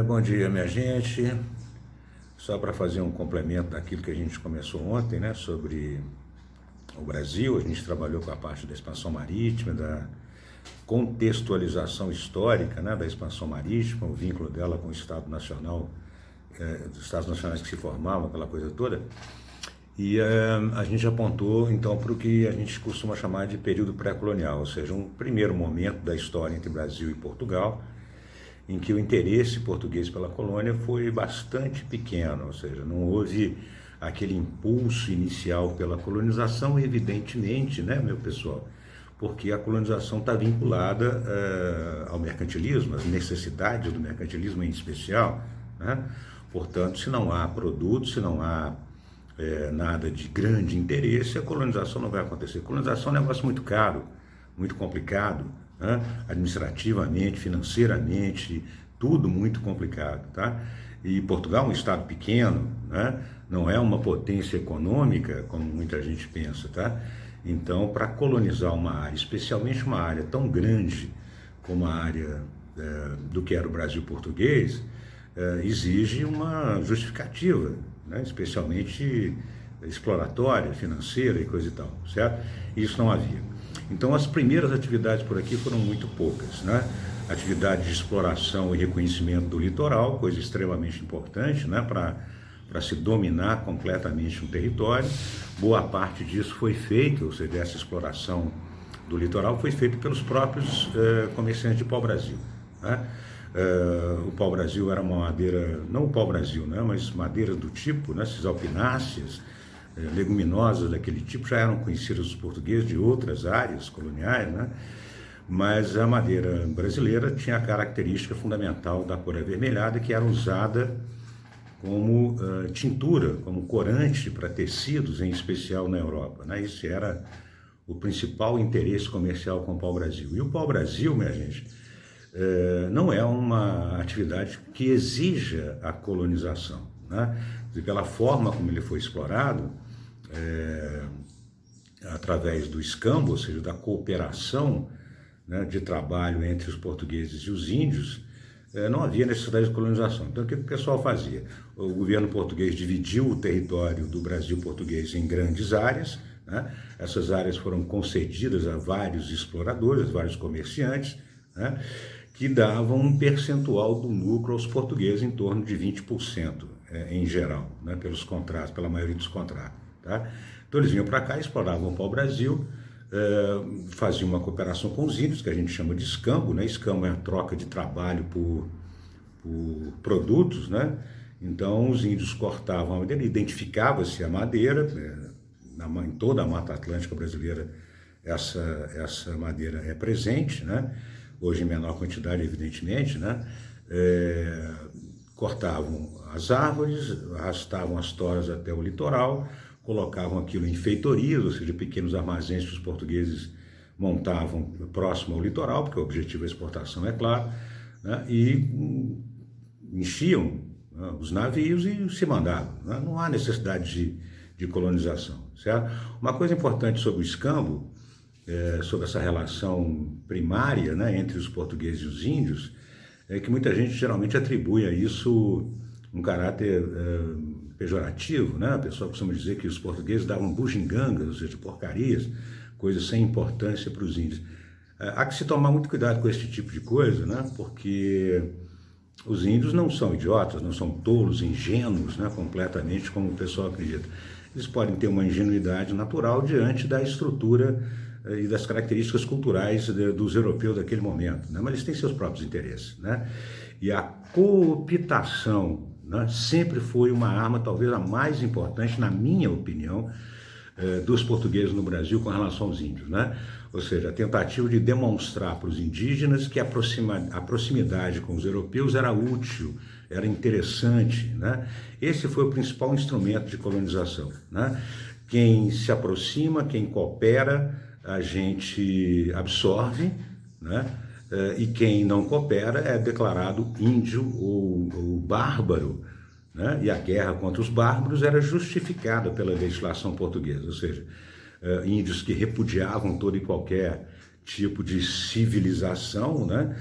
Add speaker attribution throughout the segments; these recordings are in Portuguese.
Speaker 1: Bom dia, minha gente. Só para fazer um complemento daquilo que a gente começou ontem, né, sobre o Brasil, a gente trabalhou com a parte da expansão marítima, da contextualização histórica, né, da expansão marítima, o vínculo dela com o Estado Nacional, dos Estados Nacionais que se formavam, aquela coisa toda. E a gente apontou, então, para o que a gente costuma chamar de período pré-colonial, ou seja, um primeiro momento da história entre Brasil e Portugal, em que o interesse português pela colônia foi bastante pequeno, ou seja, não houve aquele impulso inicial pela colonização, evidentemente, né, meu pessoal, porque a colonização está vinculada ao mercantilismo, às necessidades do mercantilismo em especial, né? Portanto, se não há produto, se não há nada de grande interesse, a colonização não vai acontecer. A colonização é um negócio muito caro, muito complicado, né? Administrativamente, financeiramente, tudo muito complicado, tá? E Portugal é um estado pequeno, né? Não é uma potência econômica, como muita gente pensa, tá? Então, para colonizar uma área, especialmente uma área tão grande como a área do que era o Brasil português, exige uma justificativa, né? Especialmente exploratória, financeira e coisa e tal, certo? Isso não havia. Então, as primeiras atividades por aqui foram muito poucas, né? Atividade de exploração e reconhecimento do litoral, coisa extremamente importante, né? Para se dominar completamente um território. Boa parte disso foi feito, ou seja, essa exploração do litoral foi feita pelos próprios comerciantes de pau-brasil, né? O pau-brasil era uma madeira, não o pau-brasil, né? Mas madeiras do tipo, né? Cisalpináceas, leguminosas daquele tipo já eram conhecidas dos portugueses de outras áreas coloniais, né? Mas a madeira brasileira tinha a característica fundamental da cor avermelhada, que era usada como tintura, como corante para tecidos, em especial na Europa, né? Isso era o principal interesse comercial com o pau-brasil. E o pau-brasil, minha gente, não é uma atividade que exija a colonização, né? E pela forma como ele foi explorado, através do escambo, ou seja, da cooperação, né, de trabalho entre os portugueses e os índios, não havia necessidade de colonização. Então, o que o pessoal fazia? O governo português dividiu o território do Brasil português em grandes áreas, né? Essas áreas foram concedidas a vários exploradores, vários comerciantes, né, que davam um percentual do lucro aos portugueses em torno de 20%, em geral, né, pelos contratos, pela maioria dos contratos, tá? Então eles vinham para cá, exploravam o pau-brasil, faziam uma cooperação com os índios, que a gente chama de escambo, né? Escambo é a troca de trabalho por produtos, né? Então os índios cortavam a madeira, identificava-se a madeira, em toda a Mata Atlântica brasileira essa madeira é presente, né? Hoje em menor quantidade, evidentemente, né? Cortavam as árvores, arrastavam as toras até o litoral, colocavam aquilo em feitorias, ou seja, pequenos armazéns que os portugueses montavam próximo ao litoral, porque o objetivo da exportação é claro, né? E enchiam, né, os navios e se mandavam, né? Não há necessidade de colonização, certo? Uma coisa importante sobre o escambo, sobre essa relação primária, né, entre os portugueses e os índios, é que muita gente geralmente atribui a isso um caráter pejorativo, né? A pessoa costuma dizer que os portugueses davam bugigangas, ou seja, porcarias, coisas sem importância para os índios. Há que se tomar muito cuidado com esse tipo de coisa, né? Porque os índios não são idiotas, não são tolos, ingênuos, né? Completamente como o pessoal acredita. Eles podem ter uma ingenuidade natural diante da estrutura e das características culturais dos europeus daquele momento, né? Mas eles têm seus próprios interesses, né? E a cooptação, né, sempre foi uma arma, talvez a mais importante, na minha opinião, dos portugueses no Brasil com relação aos índios, né? Ou seja, a tentativa de demonstrar para os indígenas que a proximidade com os europeus era útil, era interessante, né? Esse foi o principal instrumento de colonização, né? Quem se aproxima, quem coopera, a gente absorve, né? E quem não coopera é declarado índio ou bárbaro, né? E a guerra contra os bárbaros era justificada pela legislação portuguesa, ou seja, índios que repudiavam todo e qualquer tipo de civilização, né?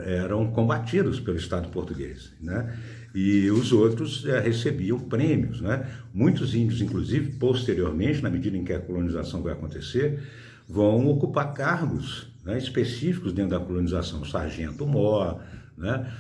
Speaker 1: eram combatidos pelo Estado português, né? E os outros recebiam prêmios, né? Muitos índios, inclusive, posteriormente, na medida em que a colonização vai acontecer, vão ocupar cargos, né, específicos dentro da colonização, sargento-mor, né,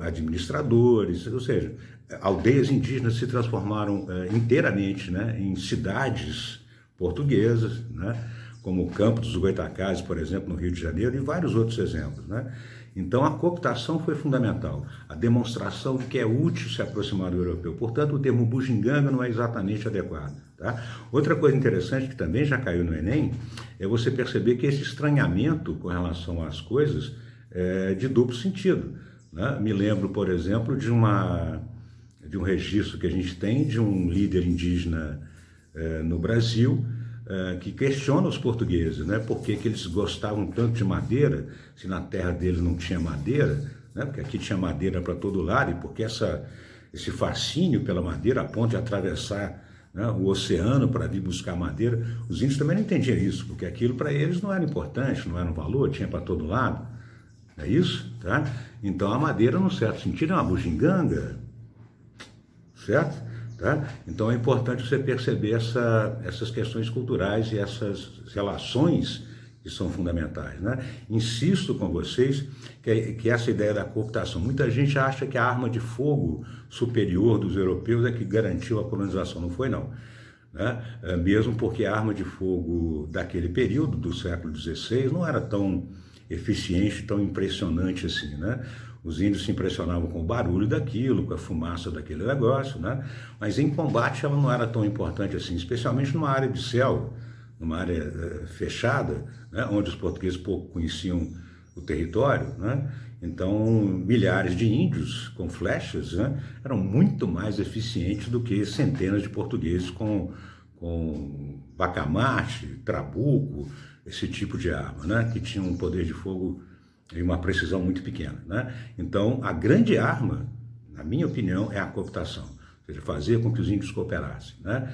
Speaker 1: administradores, ou seja, aldeias indígenas se transformaram inteiramente, né, em cidades portuguesas, né, como o Campo dos Goitacazes, por exemplo, no Rio de Janeiro, e vários outros exemplos, né? Então, a cooptação foi fundamental, a demonstração de que é útil se aproximar do europeu. Portanto, o termo bugiganga não é exatamente adequado. Tá? Outra coisa interessante que também já caiu no Enem é você perceber que esse estranhamento com relação às coisas é de duplo sentido. Né? Me lembro, por exemplo, de um registro que a gente tem de um líder indígena no Brasil, que questiona os portugueses, né? Por que eles gostavam tanto de madeira, se na terra deles não tinha madeira, né? Porque aqui tinha madeira para todo lado, e porque esse fascínio pela madeira, a ponto de atravessar, né, o oceano para vir buscar madeira, os índios também não entendiam isso, porque aquilo para eles não era importante, não era um valor, tinha para todo lado, é isso? Tá? Então a madeira, num certo sentido, é uma bugiganga, certo? Tá? Então é importante você perceber essas questões culturais e essas relações que são fundamentais, né? Insisto com vocês que essa ideia da cooptação, muita gente acha que a arma de fogo superior dos europeus é que garantiu a colonização, não foi não. Né? Mesmo porque a arma de fogo daquele período, do século XVI, não era tão eficiente, tão impressionante assim, né? Os índios se impressionavam com o barulho daquilo, com a fumaça daquele negócio, né? Mas em combate ela não era tão importante assim, especialmente numa área de selva, numa área fechada, né? Onde os portugueses pouco conheciam o território, né? Então milhares de índios com flechas, né, eram muito mais eficientes do que centenas de portugueses com bacamarte, trabuco, esse tipo de arma, né? Que tinham um poder de fogo e uma precisão muito pequena, né? Então, a grande arma, na minha opinião, é a cooptação, ou seja, fazer com que os índios cooperassem, né?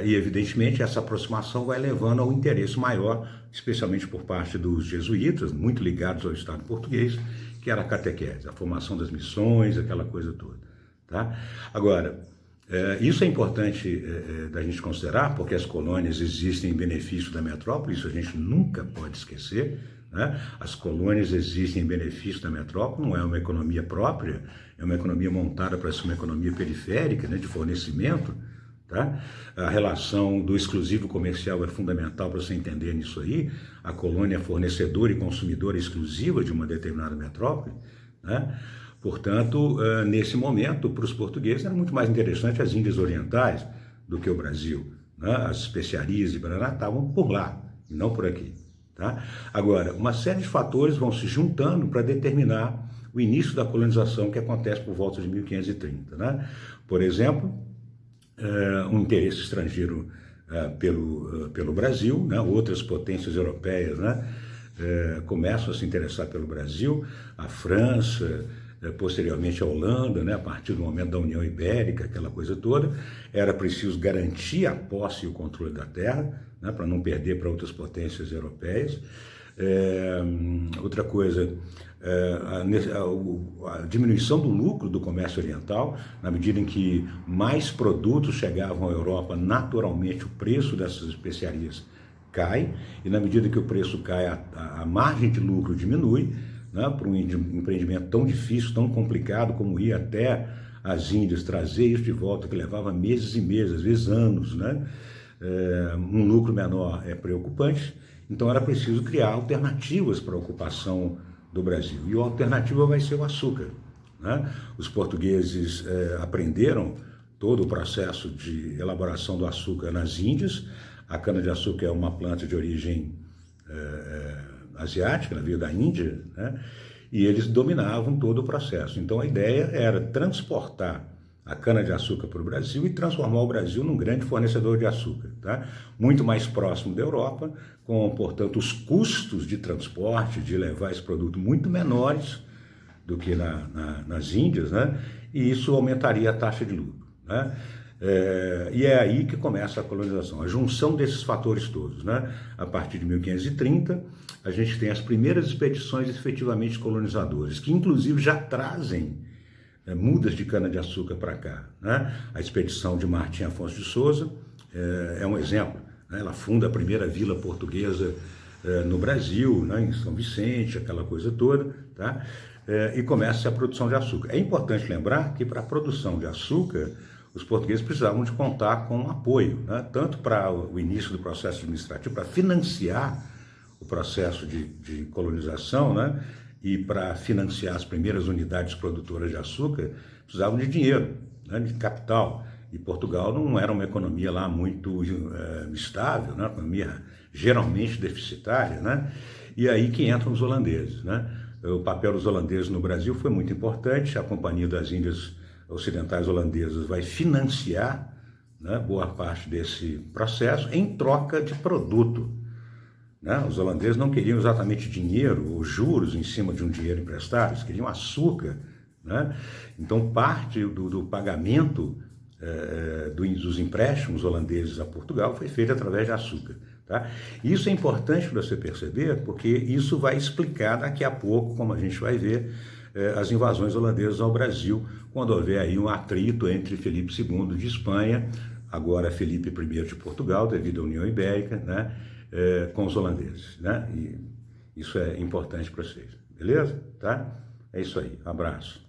Speaker 1: E, evidentemente, essa aproximação vai levando ao interesse maior, especialmente por parte dos jesuítas, muito ligados ao Estado português, que era a catequese, a formação das missões, aquela coisa toda, tá? Agora, isso é importante da gente considerar, porque as colônias existem em benefício da metrópole, isso a gente nunca pode esquecer, né? As colônias existem em benefício da metrópole, não é uma economia própria, é uma economia montada para ser uma economia periférica, né, de fornecimento. Tá? A relação do exclusivo comercial é fundamental para você entender nisso aí. A colônia é fornecedora e consumidora exclusiva de uma determinada metrópole, né? Portanto, nesse momento, para os portugueses, era muito mais interessante as Índias Orientais do que o Brasil, né? As especiarias de Paraná estavam por lá, e não por aqui. Tá? Agora, uma série de fatores vão se juntando para determinar o início da colonização, que acontece por volta de 1530. Né? Por exemplo, um interesse estrangeiro pelo Brasil, né? Outras potências europeias, né, começam a se interessar pelo Brasil, a França, posteriormente a Holanda, né, a partir do momento da União Ibérica, aquela coisa toda. Era preciso garantir a posse e o controle da terra, né, para não perder para outras potências europeias. Outra coisa, a diminuição do lucro do comércio oriental, na medida em que mais produtos chegavam à Europa, naturalmente o preço dessas especiarias cai, e na medida que o preço cai, a margem de lucro diminui, né, para um empreendimento tão difícil, tão complicado como ir até as Índias, trazer isso de volta, que levava meses e meses, às vezes anos, né? Um lucro menor é preocupante, então era preciso criar alternativas para a ocupação do Brasil, e a alternativa vai ser o açúcar, né? Os portugueses aprenderam todo o processo de elaboração do açúcar nas Índias. A cana-de-açúcar é uma planta de origem asiática, veio da Índia, né? E eles dominavam todo o processo. Então a ideia era transportar a cana-de-açúcar para o Brasil e transformar o Brasil num grande fornecedor de açúcar, tá? Muito mais próximo da Europa, com, portanto, os custos de transporte, de levar esse produto muito menores do que nas Índias, né? E isso aumentaria a taxa de lucro, né? E é aí que começa a colonização, a junção desses fatores todos, né? A partir de 1530, a gente tem as primeiras expedições efetivamente colonizadoras, que inclusive já trazem mudas de cana-de-açúcar para cá, né? A expedição de Martim Afonso de Souza é um exemplo, né? Ela funda a primeira vila portuguesa no Brasil, né? Em São Vicente, aquela coisa toda, tá? E começa a produção de açúcar. É importante lembrar que para a produção de açúcar, os portugueses precisavam de contar com apoio, né? Tanto para o início do processo administrativo, para financiar o processo de colonização, né? E para financiar as primeiras unidades produtoras de açúcar, precisavam de dinheiro, né? De capital. E Portugal não era uma economia lá muito estável, né? Uma economia geralmente deficitária, né? E aí que entram os holandeses, né? O papel dos holandeses no Brasil foi muito importante. A Companhia das Índias Ocidentais Holandesas vai financiar, né, boa parte desse processo em troca de produto, né? Os holandeses não queriam exatamente dinheiro ou juros em cima de um dinheiro emprestado, eles queriam açúcar, né? Então parte do pagamento dos empréstimos holandeses a Portugal foi feito através de açúcar. Tá? Isso é importante para você perceber, porque isso vai explicar daqui a pouco, como a gente vai ver, as invasões holandesas ao Brasil, quando houver aí um atrito entre Felipe II de Espanha, agora Felipe I de Portugal, devido à União Ibérica, né, com os holandeses. Né? E isso é importante para vocês. Beleza? Tá? É isso aí. Um abraço.